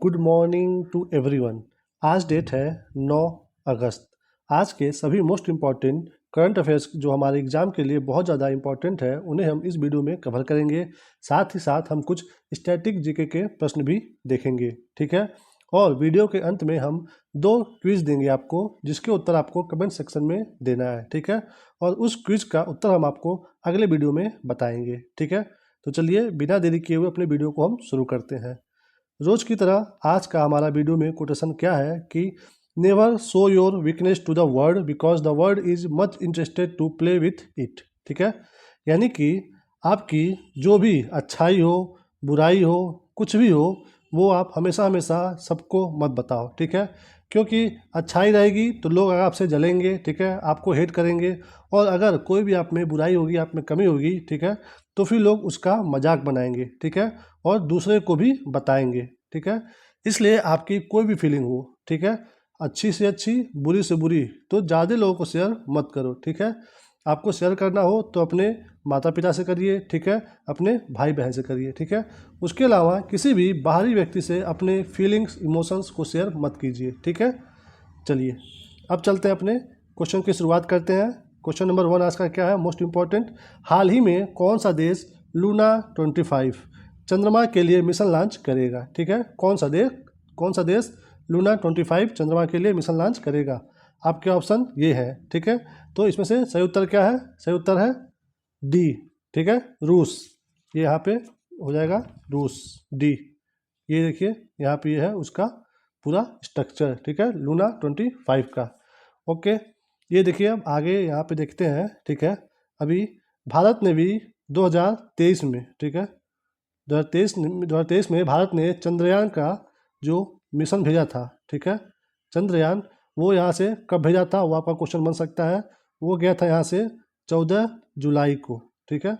Good morning to everyone. आज date है 9 अगस्त। आज के सभी मोस्ट इम्पॉर्टेंट करंट अफेयर्स जो हमारे एग्जाम के लिए बहुत ज़्यादा इम्पॉर्टेंट है उन्हें हम इस वीडियो में कवर करेंगे। साथ ही साथ हम कुछ स्टैटिक जीके के प्रश्न भी देखेंगे, ठीक है। और वीडियो के अंत में हम 2 क्विज देंगे आपको, जिसके उत्तर आपको कमेंट सेक्शन में देना है, ठीक है। और उस क्विज का उत्तर हम आपको अगले वीडियो में बताएंगे, ठीक है। तो चलिए बिना देरी किए हुए अपने वीडियो को हम शुरू करते हैं। रोज की तरह आज का हमारा वीडियो में कोटेशन क्या है कि never show your weakness to the world because the world is much interested to play with it, ठीक है। यानी कि आपकी जो भी अच्छाई हो, बुराई हो, कुछ भी हो, वो आप हमेशा हमेशा सबको मत बताओ, ठीक है। क्योंकि अच्छाई रहेगी तो लोग आपसे जलेंगे, ठीक है, आपको हेट करेंगे। और अगर कोई भी आप में बुराई होगी, आप में कमी होगी, ठीक है, तो फिर लोग उसका मजाक बनाएंगे, ठीक है, और दूसरे को भी बताएंगे, ठीक है। इसलिए आपकी कोई भी फीलिंग हो, ठीक है, अच्छी से अच्छी, बुरी से बुरी, तो ज़्यादा लोगों को शेयर मत करो, ठीक है। आपको शेयर करना हो तो अपने माता पिता से करिए, ठीक है, अपने भाई बहन से करिए, ठीक है। उसके अलावा किसी भी बाहरी व्यक्ति से अपने फीलिंग्स इमोशंस को शेयर मत कीजिए, ठीक है। चलिए अब चलते हैं, अपने क्वेश्चन की शुरुआत करते हैं। क्वेश्चन नंबर 1 आज का क्या है, मोस्ट इम्पॉर्टेंट। हाल ही में कौन सा देश लूना 25 चंद्रमा के लिए मिशन लॉन्च करेगा, ठीक है। कौन सा देश लूना 25 चंद्रमा के लिए मिशन लॉन्च करेगा। आपके ऑप्शन ये है, ठीक है। तो इसमें से सही उत्तर क्या है? सही उत्तर है डी, ठीक है, रूस। ये यहाँ पे हो जाएगा रूस, डी। ये देखिए यहाँ पे ये है उसका पूरा स्ट्रक्चर, ठीक है, लूना 25 का। ओके, ये देखिए अब आगे यहाँ पे देखते हैं, ठीक है। अभी भारत ने भी 2023 में, ठीक है, 2023 में भारत ने चंद्रयान का जो मिशन भेजा था, ठीक है, चंद्रयान, वो यहाँ से कब भेजा था वो आपका क्वेश्चन बन सकता है। वो गया था यहाँ से 14 जुलाई को, ठीक है,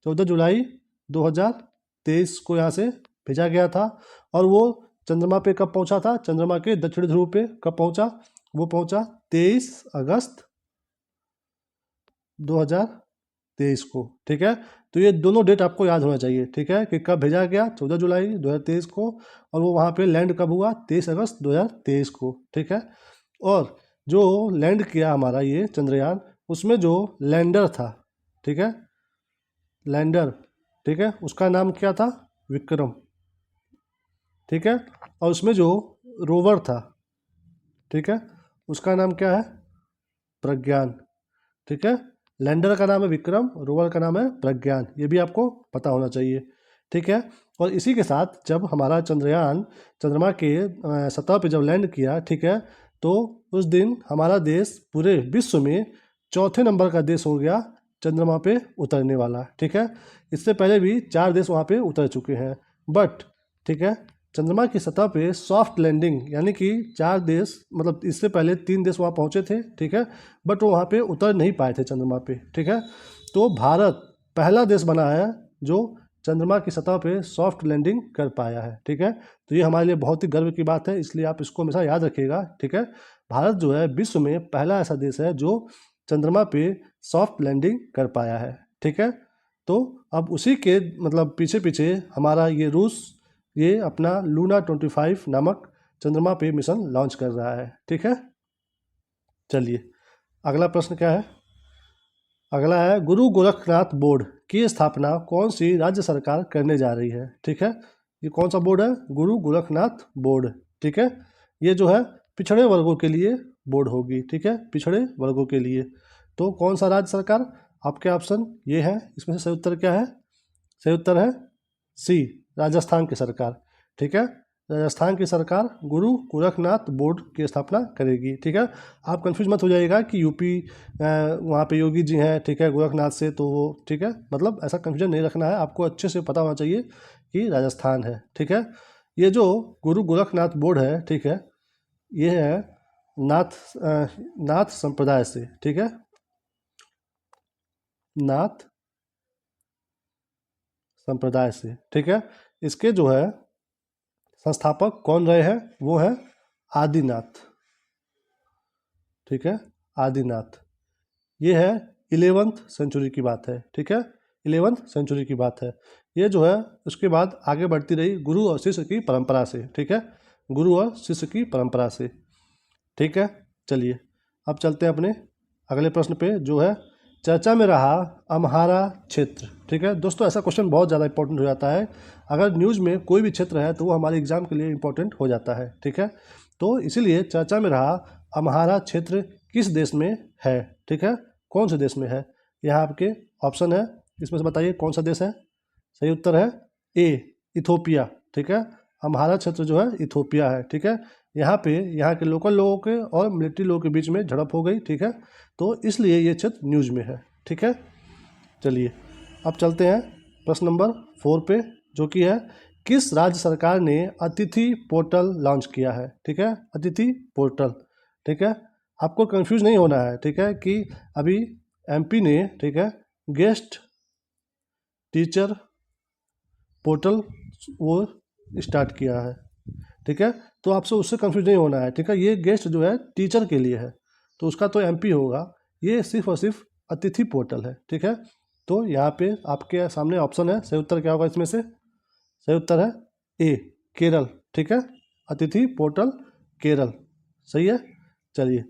14 जुलाई 2023 को यहाँ से भेजा गया था। और वो चंद्रमा पे कब पहुँचा था? चंद्रमा के दक्षिण ध्रुव पे कब पहुँचा? वो पहुँचा 23 अगस्त 2023 को, ठीक है। तो ये दोनों डेट आपको याद होना चाहिए, ठीक है, कि कब भेजा गया 14 जुलाई 2023 को, और वो वहाँ पे लैंड कब हुआ 23 अगस्त 2023 को, ठीक है। और जो लैंड किया हमारा ये चंद्रयान, उसमें जो लैंडर था, ठीक है, लैंडर, ठीक है, उसका नाम क्या था? विक्रम, ठीक है। और उसमें जो रोवर था, ठीक है, उसका नाम क्या है? प्रज्ञान, ठीक है। लैंडर का नाम है विक्रम, रोवर का नाम है प्रज्ञान, ये भी आपको पता होना चाहिए, ठीक है। और इसी के साथ जब हमारा चंद्रयान चंद्रमा के सतह पे जब लैंड किया, ठीक है, तो उस दिन हमारा देश पूरे विश्व में चौथे नंबर का देश हो गया चंद्रमा पे उतरने वाला, ठीक है। इससे पहले भी 4 देश वहाँ पे उतर चुके हैं, बट ठीक है, चंद्रमा की सतह पे सॉफ्ट लैंडिंग, यानी कि 4 देश, मतलब इससे पहले 3 देश वहाँ पहुँचे थे, ठीक है, बट वो वहाँ पे उतर नहीं पाए थे चंद्रमा पे, ठीक है। तो भारत पहला देश बना है जो चंद्रमा की सतह पे सॉफ्ट लैंडिंग कर पाया है, ठीक है। तो ये हमारे लिए बहुत ही गर्व की बात है, इसलिए आप इसको हमेशा याद रखिएगा, ठीक है। भारत जो है विश्व में पहला ऐसा देश है जो चंद्रमा पे सॉफ्ट लैंडिंग कर पाया है, ठीक है। तो अब उसी के मतलब पीछे पीछे हमारा ये रूस ये अपना लूना 25 नामक चंद्रमा पे मिशन लॉन्च कर रहा है, ठीक है। चलिए अगला प्रश्न क्या है? अगला है, गुरु गोरखनाथ बोर्ड की स्थापना कौन सी राज्य सरकार करने जा रही है, ठीक है। ये कौन सा बोर्ड है? गुरु गोरखनाथ बोर्ड, ठीक है। ये जो है पिछड़े वर्गों के लिए बोर्ड होगी, ठीक है, पिछड़े वर्गों के लिए। तो कौन सा राज्य सरकार? आपके ऑप्शन ये है, इसमें से सही उत्तर क्या है? सही उत्तर है सी, राजस्थान की सरकार, ठीक है। राजस्थान की सरकार गुरु गोरखनाथ बोर्ड की स्थापना करेगी, ठीक है। आप कंफ्यूज मत हो जाइएगा कि यूपी वहाँ पे योगी जी हैं, ठीक है, गोरखनाथ से, तो वो ठीक है, मतलब ऐसा कंफ्यूजन नहीं रखना है, आपको अच्छे से पता होना चाहिए कि राजस्थान है, ठीक है। ये जो गुरु गोरखनाथ बोर्ड है, ठीक है, ये है नाथ संप्रदाय से, ठीक है, नाथ संप्रदाय से, ठीक है। इसके जो है संस्थापक कौन रहे हैं? वो है आदिनाथ, ठीक है, आदिनाथ। ये है 11th सेंचुरी की बात है, ठीक है, 11th सेंचुरी की बात है। ये जो है उसके बाद आगे बढ़ती रही गुरु और शिष्य की परंपरा से, ठीक है, गुरु और शिष्य की परंपरा से। ठीक है, चलिए अब चलते हैं अपने अगले प्रश्न पे, जो है चर्चा में रहा अम्हारा क्षेत्र। ठीक है दोस्तों, ऐसा क्वेश्चन बहुत ज़्यादा इंपॉर्टेंट हो जाता है। अगर न्यूज़ में कोई भी क्षेत्र है तो वो हमारे एग्जाम के लिए इंपॉर्टेंट हो जाता है। ठीक है, तो इसीलिए चर्चा में रहा अम्हारा क्षेत्र किस देश में है। ठीक है, कौन से देश में है, यहाँ आपके ऑप्शन है, इसमें से बताइए कौन सा देश है। सही उत्तर है ए, इथोपिया। ठीक है, अम्हारा क्षेत्र जो है इथोपिया है। ठीक है, यहाँ पे यहाँ के लोकल लोगों के और मिलिट्री लोगों के बीच में झड़प हो गई। ठीक है, तो इसलिए ये क्षेत्र न्यूज़ में है। ठीक है, चलिए अब चलते हैं प्रश्न नंबर 4 पे, जो कि है किस राज्य सरकार ने अतिथि पोर्टल लॉन्च किया है। ठीक है, अतिथि पोर्टल। ठीक है, आपको कंफ्यूज नहीं होना है। ठीक है, कि अभी एमपी ने, ठीक है, गेस्ट टीचर पोर्टल वो स्टार्ट किया है। ठीक है, तो आपसे उससे कंफ्यूज नहीं होना है। ठीक है, ये गेस्ट जो है टीचर के लिए है, तो उसका तो एमपी होगा। ये सिर्फ और सिर्फ अतिथि पोर्टल है। ठीक है, तो यहाँ पे आपके सामने ऑप्शन है, सही उत्तर क्या होगा इसमें से। सही उत्तर है ए, केरल। ठीक है, अतिथि पोर्टल केरल, सही है। चलिए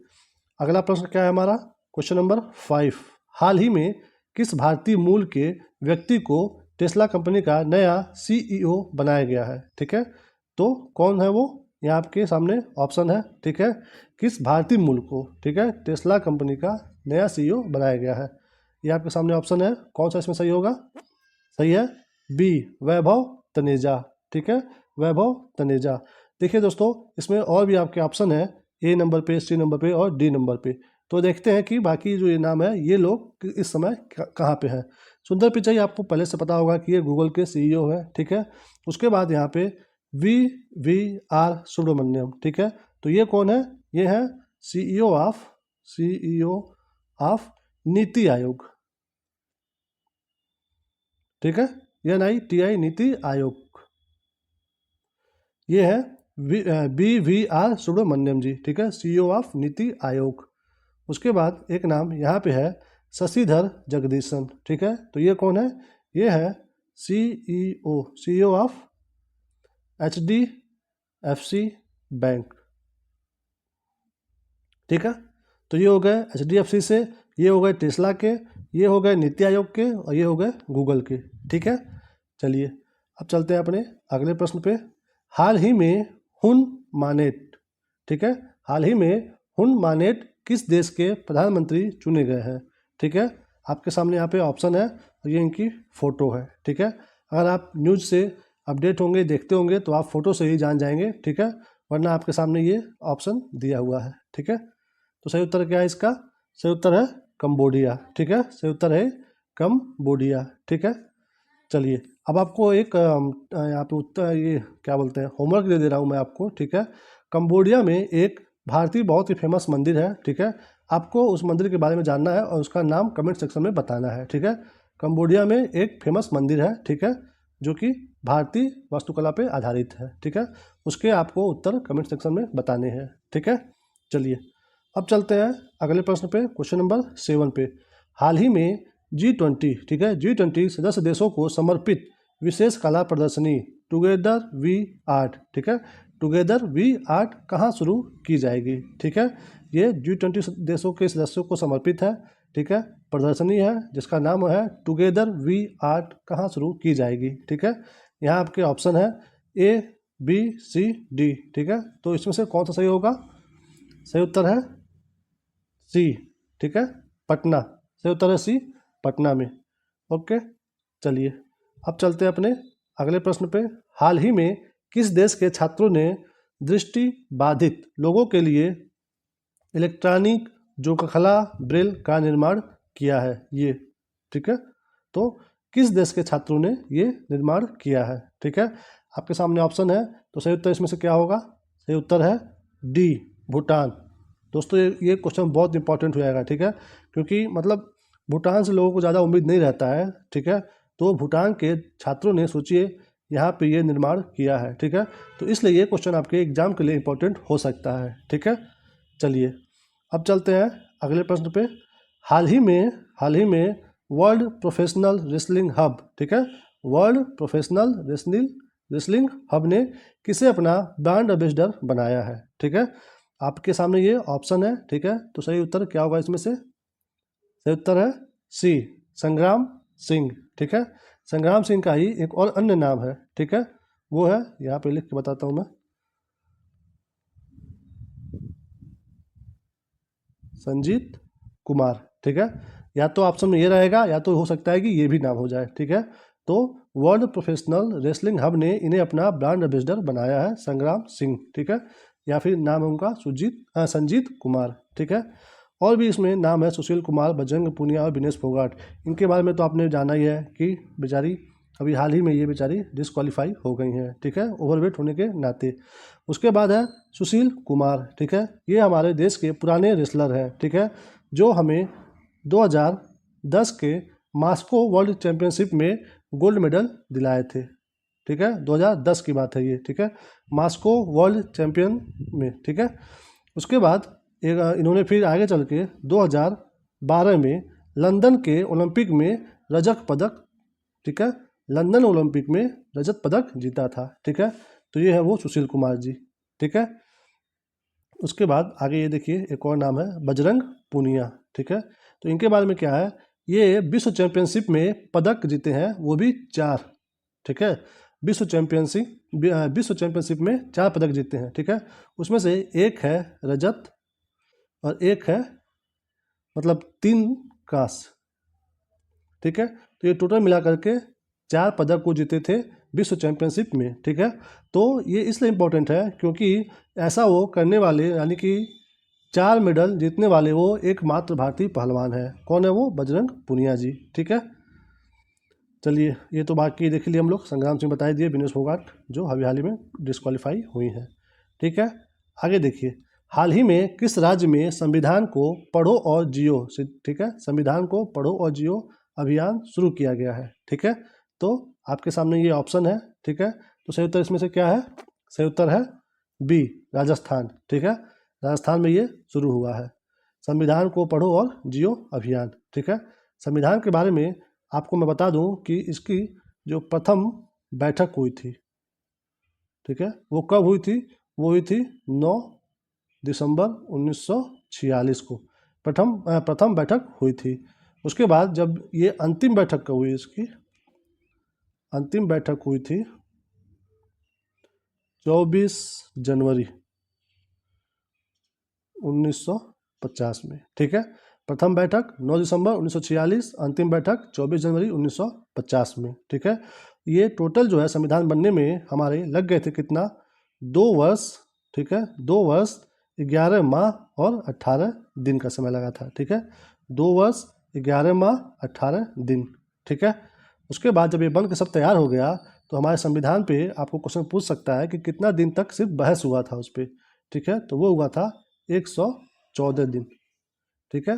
अगला प्रश्न क्या है हमारा, क्वेश्चन नंबर 5। हाल ही में किस भारतीय मूल के व्यक्ति को टेस्ला कंपनी का नया सीईओ बनाया गया है। ठीक है, तो कौन है वो, यहाँ आपके सामने ऑप्शन है। ठीक है, किस भारतीय मूल को, ठीक है, टेस्ला कंपनी का नया सीईओ बनाया गया है, ये आपके सामने ऑप्शन है। कौन सा इसमें सही होगा। सही है बी, वैभव तनेजा। ठीक है, वैभव तनेजा। देखिए दोस्तों, इसमें और भी आपके ऑप्शन है, ए नंबर पे, सी नंबर पे और डी नंबर पे। तो देखते हैं कि बाकी जो ये नाम है ये लोग इस समय कहाँ पे हैं। सुंदर पिचाई आपको पहले से पता होगा कि ये गूगल के सीईओ है। ठीक है, उसके बाद यहाँ पे वी आर सुब्रमण्यम। ठीक है, तो ये कौन है, ये है सीईओ ऑफ नीति आयोग। ठीक है, NITI नीति आयोग, ये है BVR सुब्रमण्यम जी। ठीक है, सीईओ ऑफ नीति आयोग। उसके बाद एक नाम यहाँ पे है शशिधर जगदीशन। ठीक है, तो ये कौन है, ये है सीईओ ऑफ HDFC बैंक। ठीक है, तो ये हो गए HDFC से, ये हो गए टेस्ला के, ये हो गए नीति आयोग के और ये हो गए गूगल के। ठीक है, चलिए अब चलते हैं अपने अगले प्रश्न पे। हाल ही में हुन मानेट, ठीक है, हाल ही में हुन मानेट किस देश के प्रधानमंत्री चुने गए हैं। ठीक है, आपके सामने यहाँ पे ऑप्शन है और ये इनकी फ़ोटो है। ठीक है, अगर आप न्यूज़ से अपडेट होंगे, देखते होंगे, तो आप फ़ोटो से ही जान जाएंगे। ठीक है, वरना आपके सामने ये ऑप्शन दिया हुआ है। ठीक है, तो सही उत्तर क्या है इसका, सही उत्तर है कंबोडिया। ठीक है, सही उत्तर है कंबोडिया। ठीक है, चलिए अब आपको एक यहाँ पे उत्तर, ये क्या बोलते हैं, होमवर्क दे रहा हूँ मैं आपको। ठीक है, कंबोडिया में एक भारतीय बहुत ही फेमस मंदिर है। ठीक है, आपको उस मंदिर के बारे में जानना है और उसका नाम कमेंट सेक्शन में बताना है। ठीक है, कंबोडिया में एक फेमस मंदिर है। ठीक है, जो कि भारतीय वास्तुकला पे आधारित है। ठीक है, उसके आपको उत्तर कमेंट सेक्शन में बताने हैं। ठीक है, चलिए अब चलते हैं अगले प्रश्न पे, क्वेश्चन नंबर 7 पे। हाल ही में G20, ठीक है, G20 सदस्य देशों को समर्पित विशेष कला प्रदर्शनी टुगेदर वी आर्ट, ठीक है, टुगेदर वी आर्ट कहाँ शुरू की जाएगी। ठीक है, ये G20 देशों के सदस्यों को समर्पित है। ठीक है, प्रदर्शनी है जिसका नाम है टुगेदर वी आर्ट, कहाँ शुरू की जाएगी। ठीक है, यहाँ आपके ऑप्शन है ABCD। ठीक है, तो इसमें से कौन सा सही होगा। सही उत्तर है सी। ठीक है, पटना। सही उत्तर है सी, पटना में। ओके, चलिए अब चलते हैं अपने अगले प्रश्न पे। हाल ही में किस देश के छात्रों ने दृष्टि बाधित लोगों के लिए इलेक्ट्रॉनिक जोखला ब्रेल का निर्माण किया है ये। ठीक है, तो किस देश के छात्रों ने ये निर्माण किया है। ठीक है, आपके सामने ऑप्शन है, तो सही उत्तर इसमें से क्या होगा। सही उत्तर है डी, भूटान। दोस्तों ये क्वेश्चन बहुत इंपॉर्टेंट हो जाएगा। ठीक है, क्योंकि मतलब भूटान से लोगों को ज़्यादा उम्मीद नहीं रहता है। ठीक है, तो भूटान के छात्रों ने, सोचिए, यहाँ पे ये निर्माण किया है। ठीक है, तो इसलिए ये क्वेश्चन आपके एग्जाम के लिए इंपॉर्टेंट हो सकता है। ठीक है, चलिए अब चलते हैं अगले प्रश्न पे। हाल ही में वर्ल्ड प्रोफेशनल रेसलिंग हब, ठीक है, world professional wrestling wrestling hub ने किसे अपना ब्रांड एम्बेसडर बनाया है? ठीक है, आपके सामने ये ऑप्शन है। ठीक है, तो सही उत्तर क्या होगा इसमें से? सही उत्तर है सी, संग्राम सिंह। ठीक है, संग्राम सिंह का ही एक और अन्य नाम है। ठीक है, वो है, यहाँ पे लिख के बताता हूँ मैं, संजीत कुमार। ठीक है, या तो ऑप्शन में ये रहेगा या तो हो सकता है कि ये भी नाम हो जाए। ठीक है, तो वर्ल्ड प्रोफेशनल रेसलिंग हब ने इन्हें अपना ब्रांड एम्बेसडर बनाया है, संग्राम सिंह। ठीक है, या फिर नाम है उनका संजीत कुमार। ठीक है, और भी इसमें नाम है सुशील कुमार, बजरंग पूनिया और विनेश फोगाट। इनके बारे में तो आपने जाना ही है कि बेचारी अभी हाल ही में ये बेचारी डिस्क्वालीफाई हो गई हैं। ठीक है, ओवरवेट होने के नाते। उसके बाद है सुशील कुमार। ठीक है, ये हमारे देश के पुराने रेसलर हैं। ठीक है, जो हमें 2010 के मास्को वर्ल्ड चैम्पियनशिप में गोल्ड मेडल दिलाए थे। ठीक है, 2010 की बात है ये। ठीक है, मास्को वर्ल्ड चैम्पियन में। ठीक है, उसके बाद इन्होंने फिर आगे चल के 2012 में लंदन के ओलंपिक में रजत पदक, ठीक है, लंदन ओलंपिक में रजत पदक जीता था। ठीक है, तो ये है वो सुशील कुमार जी। ठीक है, उसके बाद आगे ये देखिए एक और नाम है बजरंग पूनिया। ठीक है, तो इनके बारे में क्या है, ये विश्व चैंपियनशिप में पदक जीते हैं, वो भी 4। ठीक है, विश्व चैंपियनशिप में 4 पदक जीते हैं। ठीक है, उसमें से एक है रजत और एक है मतलब 3 कांस्य। ठीक है, तो ये टोटल मिला करके 4 पदक को जीते थे विश्व चैंपियनशिप में। ठीक है, तो ये इसलिए इम्पोर्टेंट है क्योंकि ऐसा वो करने वाले यानी कि 4 मेडल जीतने वाले वो एकमात्र भारतीय पहलवान है। कौन है वो? बजरंग पूनिया जी। ठीक है, चलिए ये तो बाकी देख लिए हम लोग। संग्राम सिंह बताई दिए, विनेश फोगाट जो अभी हाल ही में डिस्क्वालीफाई हुई हैं। ठीक है, आगे देखिए, हाल ही में किस राज्य में संविधान को पढ़ो और जियो, ठीक है, संविधान को पढ़ो और जियो अभियान शुरू किया गया है? ठीक है, तो आपके सामने ये ऑप्शन है। ठीक है, तो सही उत्तर इसमें से क्या है? सही उत्तर है बी, राजस्थान। ठीक है, राजस्थान में ये शुरू हुआ है, संविधान को पढ़ो और जियो अभियान। ठीक है, संविधान के बारे में आपको मैं बता दूं कि इसकी जो प्रथम बैठक हुई थी, ठीक है, वो कब हुई थी? वो हुई थी 9 दिसंबर 1946 को प्रथम बैठक हुई थी। उसके बाद जब ये अंतिम बैठक कब हुई, इसकी अंतिम बैठक हुई थी 24 जनवरी 1950 में। ठीक है, प्रथम बैठक 9 दिसंबर 1946, अंतिम बैठक 24 जनवरी 1950 में। ठीक है, ये टोटल जो है संविधान बनने में हमारे लग गए थे कितना? 2 वर्ष। ठीक है, 2 वर्ष 11 माह और 18 दिन का समय लगा था। ठीक है, 2 वर्ष 11 माह 18 दिन। ठीक है, उसके बाद जब ये बन के सब तैयार हो गया तो हमारे संविधान पे आपको क्वेश्चन पूछ सकता है कि कितना दिन तक सिर्फ बहस हुआ था उस पर। ठीक है, तो वो हुआ था 114 दिन। ठीक है,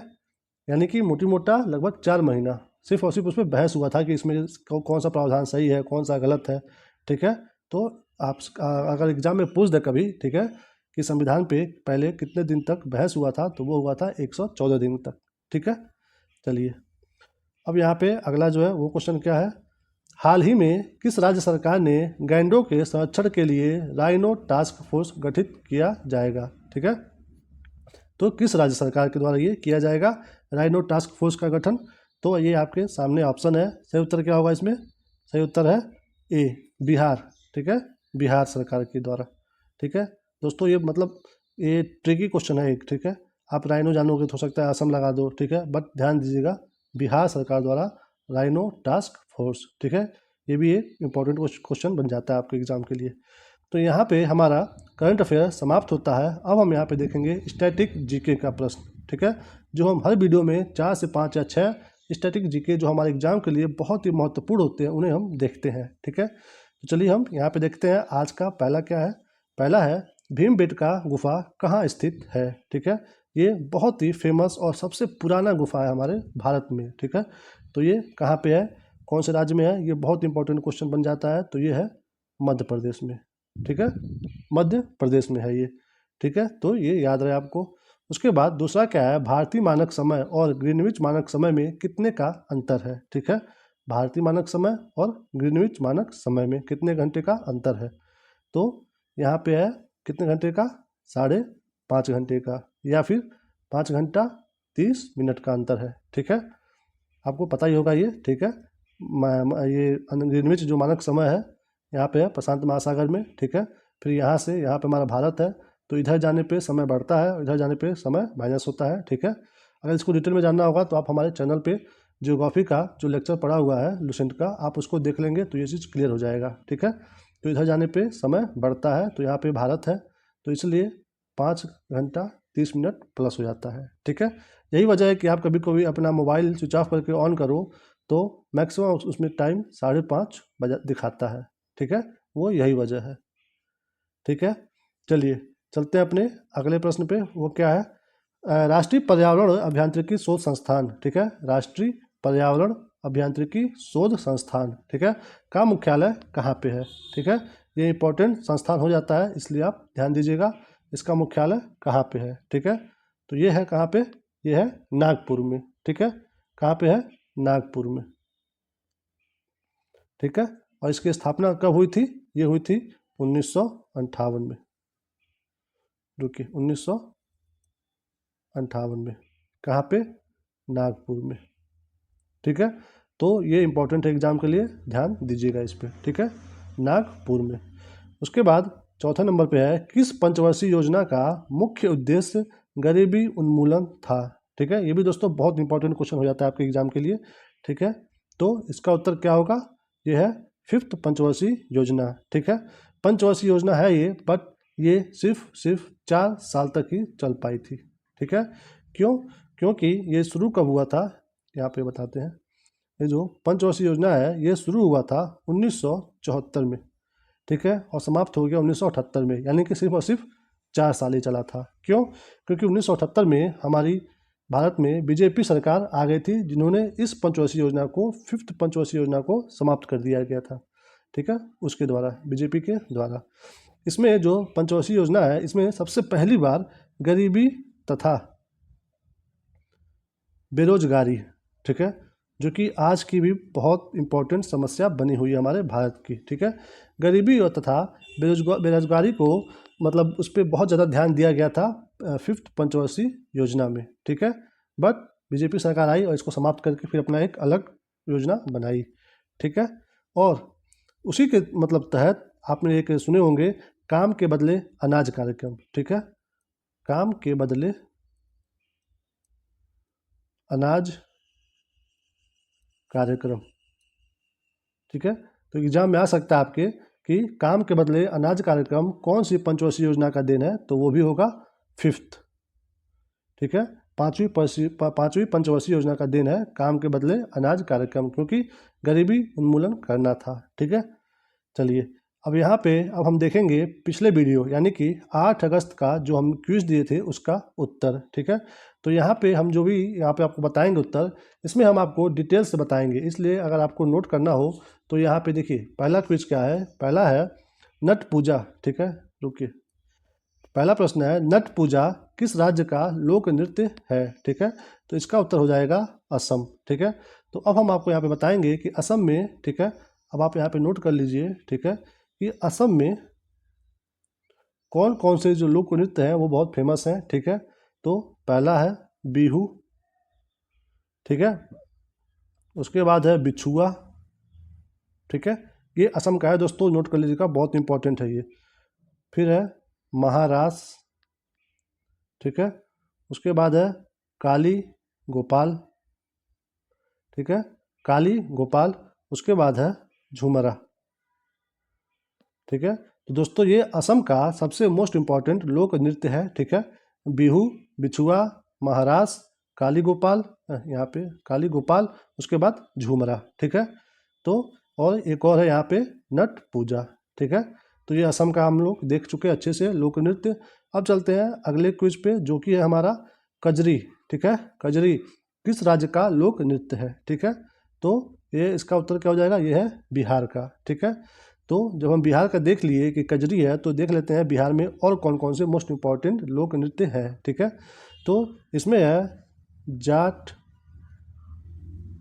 यानी कि मोटी मोटा लगभग 4 महीना सिर्फ और सिर्फ उस पर बहस हुआ था कि इसमें कौन सा प्रावधान सही है, कौन सा गलत है। ठीक है, तो आप अगर एग्जाम में पूछ दे कभी, ठीक है, कि संविधान पे पहले कितने दिन तक बहस हुआ था, तो वो हुआ था 114 दिन तक। ठीक है, चलिए अब यहाँ पे अगला जो है वो क्वेश्चन क्या है, हाल ही में किस राज्य सरकार ने गैंडों के संरक्षण के लिए राइनो टास्क फोर्स गठित किया जाएगा? ठीक है, तो किस राज्य सरकार के द्वारा ये किया जाएगा राइनो टास्क फोर्स का गठन? तो ये आपके सामने ऑप्शन है। सही उत्तर क्या होगा इसमें? सही उत्तर है ए, बिहार। ठीक है, बिहार सरकार के द्वारा। ठीक है दोस्तों, ये मतलब ये ट्रिकी क्वेश्चन है एक। ठीक है, आप राइनो जानोगे तो हो सकता है असम लगा दो। ठीक है, बट ध्यान दीजिएगा बिहार सरकार द्वारा राइनो टास्क फोर्स। ठीक है, ये भी एक इम्पॉर्टेंट क्वेश्चन बन जाता है आपके एग्जाम के लिए। तो यहाँ पे हमारा करंट अफेयर समाप्त होता है। अब हम यहाँ पे देखेंगे स्टैटिक जीके का प्रश्न। ठीक है, जो हम हर वीडियो में 4 से 5 या 6 स्टैटिक जीके जो हमारे एग्जाम के लिए बहुत ही महत्वपूर्ण होते हैं उन्हें हम देखते हैं। ठीक है, तो चलिए हम यहाँ पे देखते हैं आज का पहला क्या है। पहला है भीमबेटका गुफा कहाँ स्थित है? ठीक है, ये बहुत ही फेमस और सबसे पुराना गुफा है हमारे भारत में। ठीक है, तो ये कहाँ पे है, कौन से राज्य में है, ये बहुत इंपॉर्टेंट क्वेश्चन बन जाता है। तो ये है मध्य प्रदेश में। ठीक है, मध्य प्रदेश में है ये। ठीक है, तो ये याद रहे आपको। उसके बाद दूसरा क्या है, भारतीय मानक समय और ग्रीनविच मानक समय में कितने का अंतर है? ठीक है, भारतीय मानक समय और ग्रीनविच मानक समय में कितने घंटे का अंतर है। तो यहाँ पे है कितने घंटे का, 5.5 घंटे का, या फिर 5 घंटा 30 मिनट का अंतर है। ठीक है, आपको पता ही होगा ये। ठीक है, ये ग्रीनविच जो मानक समय है यहाँ पे है प्रशांत महासागर में। ठीक है, फिर यहाँ से यहाँ पे हमारा भारत है, तो इधर जाने पे समय बढ़ता है, इधर जाने पे समय माइनस होता है। ठीक है, अगर इसको डिटेल में जानना होगा तो आप हमारे चैनल पे जियोग्राफी का जो लेक्चर पड़ा हुआ है लुसेंट का, आप उसको देख लेंगे तो ये चीज़ क्लियर हो जाएगा। ठीक है, तो इधर जाने पे समय बढ़ता है, तो यहाँ पे भारत है, तो इसलिए 5 घंटा 30 मिनट प्लस हो जाता है। ठीक है, यही वजह है कि आप कभी कभी अपना मोबाइल स्विच ऑफ करके ऑन करो तो मैक्सिमम उसमें टाइम 5:30 बजा दिखाता है। ठीक है, वो यही वजह है। ठीक है, चलिए चलते हैं अपने अगले प्रश्न पे। वो क्या है, राष्ट्रीय पर्यावरण अभियांत्रिकी शोध संस्थान। ठीक है, राष्ट्रीय पर्यावरण अभियांत्रिकी शोध संस्थान, ठीक है, का मुख्यालय कहाँ पे है। ठीक है, ये इंपॉर्टेंट संस्थान हो जाता है, इसलिए आप ध्यान दीजिएगा इसका मुख्यालय कहाँ पे है। ठीक है, तो ये है कहाँ पे, ये है नागपुर में। ठीक है, कहाँ पे है, नागपुर में। ठीक है, और इसकी स्थापना कब हुई थी, ये हुई थी 1958 में। रुकिए, 1958 में, कहाँ पे, नागपुर में। ठीक है, तो ये इंपॉर्टेंट है एग्जाम के लिए, ध्यान दीजिएगा इस पर। ठीक है, नागपुर में। उसके बाद चौथा नंबर पे है, किस पंचवर्षीय योजना का मुख्य उद्देश्य गरीबी उन्मूलन था। ठीक है, ये भी दोस्तों बहुत इंपॉर्टेंट क्वेश्चन हो जाता है आपके एग्जाम के लिए। ठीक है, तो इसका उत्तर क्या होगा, ये है 5th पंचवर्षीय योजना। ठीक है, पंचवर्षीय योजना है ये, बट ये सिर्फ 4 साल तक ही चल पाई थी। ठीक है, क्यों, क्योंकि ये शुरू कब हुआ था, यहाँ पे बताते हैं। ये जो पंचवर्षीय योजना है ये शुरू हुआ था 1974 में। ठीक है, और समाप्त हो गया 1978 में, यानी कि सिर्फ और सिर्फ 4 साल ही चला था। क्यों, क्योंकि 1978 में हमारी भारत में बीजेपी सरकार आ गई थी, जिन्होंने इस पंचवर्षीय योजना को, 5th पंचवर्षीय योजना को समाप्त कर दिया गया था। ठीक है, उसके द्वारा, बीजेपी के द्वारा। इसमें जो पंचवर्षीय योजना है, इसमें सबसे पहली बार गरीबी तथा बेरोजगारी, ठीक है, जो कि आज की भी बहुत इम्पोर्टेंट समस्या बनी हुई है हमारे भारत की। ठीक है, गरीबी और तथा बेरोजगारी को मतलब उस पर बहुत ज़्यादा ध्यान दिया गया था 5th पंचवर्षीय योजना में। ठीक है, बट बीजेपी सरकार आई और इसको समाप्त करके फिर अपना एक अलग योजना बनाई। ठीक है, और उसी के मतलब तहत आपने एक सुने होंगे, काम के बदले अनाज कार्यक्रम। ठीक है, काम के बदले अनाज कार्यक्रम। ठीक है, तो एग्जाम में आ सकता है आपके कि काम के बदले अनाज कार्यक्रम कौन सी पंचवर्षीय योजना का देन है, तो वो भी होगा 5th। ठीक है, 5वीं पंचवर्षीय योजना का देन है काम के बदले अनाज कार्यक्रम, क्योंकि गरीबी उन्मूलन करना था। ठीक है, चलिए अब यहाँ पे अब हम देखेंगे पिछले वीडियो, यानी कि 8 अगस्त का जो हम क्विज दिए थे उसका उत्तर। ठीक है, तो यहाँ पे हम जो भी यहाँ पे आपको बताएंगे उत्तर, इसमें हम आपको डिटेल से बताएंगे, इसलिए अगर आपको नोट करना हो तो यहाँ पे देखिए पहला क्विज क्या है। पहला है नट पूजा। ठीक है, रुकिए, पहला प्रश्न है, नट पूजा किस राज्य का लोक नृत्य है। ठीक है, तो इसका उत्तर हो जाएगा असम। ठीक है, तो अब हम आपको यहाँ पे बताएंगे कि असम में, ठीक है, अब आप यहाँ पे नोट कर लीजिए, ठीक है, कि असम में कौन कौन से जो लोक नृत्य हैं वो बहुत फेमस हैं। ठीक है, तो पहला है बिहू। ठीक है, उसके बाद है बिछुआ। ठीक है, ये असम का है दोस्तों, नोट कर लीजिएगा, बहुत इंपॉर्टेंट है ये। फिर है महारास। ठीक है, उसके बाद है काली गोपाल। ठीक है, काली गोपाल। उसके बाद है झुमरा। ठीक है, तो दोस्तों ये असम का सबसे मोस्ट इम्पॉर्टेंट लोक नृत्य है। ठीक है, बिहू, बिछुआ, महारास, काली गोपाल, यहाँ पे काली गोपाल, उसके बाद झुमरा। ठीक है, तो और एक और है यहाँ पे नट पूजा। ठीक है, तो ये असम का हम लोग देख चुके हैं अच्छे से लोक नृत्य। अब चलते हैं अगले क्विज पे, जो कि है हमारा कजरी। ठीक है, कजरी किस राज्य का लोक नृत्य है। ठीक है, तो ये इसका उत्तर क्या हो जाएगा, ये है बिहार का। ठीक है, तो जब हम बिहार का देख लिए कि कजरी है, तो देख लेते हैं बिहार में और कौन कौन से मोस्ट इम्पॉर्टेंट लोक नृत्य है। ठीक है, तो इसमें है जाट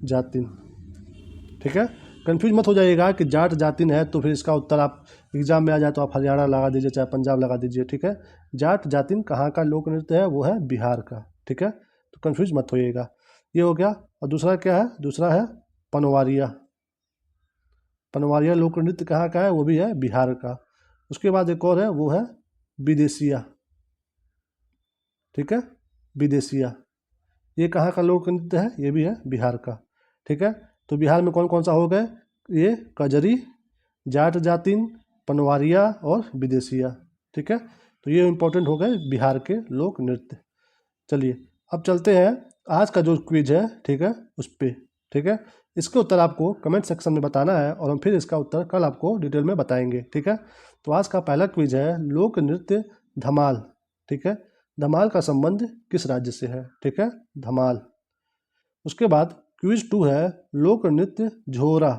जातिन। ठीक है। कंफ्यूज मत हो जाइएगा कि जाट जातिन है तो फिर इसका उत्तर आप एग्जाम में आ जाए तो आप हरियाणा लगा दीजिए चाहे पंजाब लगा दीजिए, ठीक है। जाट जातिन कहाँ का लोक नृत्य है, वो है बिहार का, ठीक है। तो कंफ्यूज मत होइएगा। ये हो गया। और दूसरा क्या है, दूसरा है पनवारिया। पनवारिया लोक नृत्य कहाँ का है, वो भी है बिहार का। उसके बाद एक और है, वो है विदेशिया, ठीक है, विदेशिया। ये कहाँ का लोक नृत्य है, ये भी है बिहार का, ठीक है। तो बिहार में कौन कौन सा हो गए, ये कजरी, जाट जातिन, पनवारिया और विदेशिया, ठीक है। तो ये इंपॉर्टेंट हो गए बिहार के लोक नृत्य। चलिए अब चलते हैं आज का जो क्विज है, ठीक है, उस पर, ठीक है। इसके उत्तर आपको कमेंट सेक्शन में बताना है और हम फिर इसका उत्तर कल आपको डिटेल में बताएंगे, ठीक है। तो आज का पहला क्विज है लोक नृत्य धमाल, ठीक है। धमाल का संबंध किस राज्य से है, ठीक है, धमाल। उसके बाद क्विज 2 है लोक नृत्य झोरा,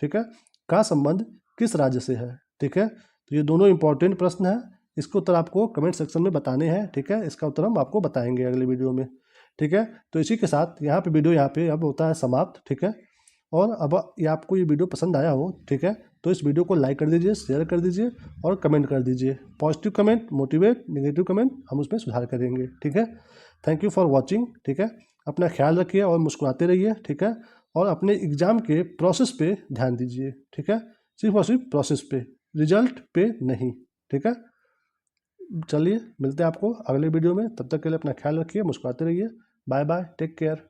ठीक है, का संबंध किस राज्य से है, ठीक है। तो ये दोनों इंपॉर्टेंट प्रश्न है, इसके उत्तर आपको कमेंट सेक्शन में बताने हैं, ठीक है। इसका उत्तर हम आपको बताएंगे अगले वीडियो में, ठीक है। तो इसी के साथ यहाँ पे वीडियो यहाँ पे अब होता है समाप्त, ठीक है। और अब ये आपको ये वीडियो पसंद आया हो, ठीक है, तो इस वीडियो को लाइक कर दीजिए, शेयर कर दीजिए और कमेंट कर दीजिए। Positive comment motivate, negative comment हम उसमें सुधार करेंगे, ठीक है। थैंक यू फॉर वॉचिंग, ठीक है। अपना ख्याल रखिए और मुस्कुराते रहिए, ठीक है। और अपने एग्ज़ाम के प्रोसेस पे ध्यान दीजिए, ठीक है, सिर्फ और सिर्फ प्रोसेस पे, रिजल्ट पे नहीं, ठीक है। चलिए मिलते हैं आपको अगले वीडियो में, तब तक के लिए अपना ख्याल रखिए, मुस्कुराते रहिए। Bye bye, take care.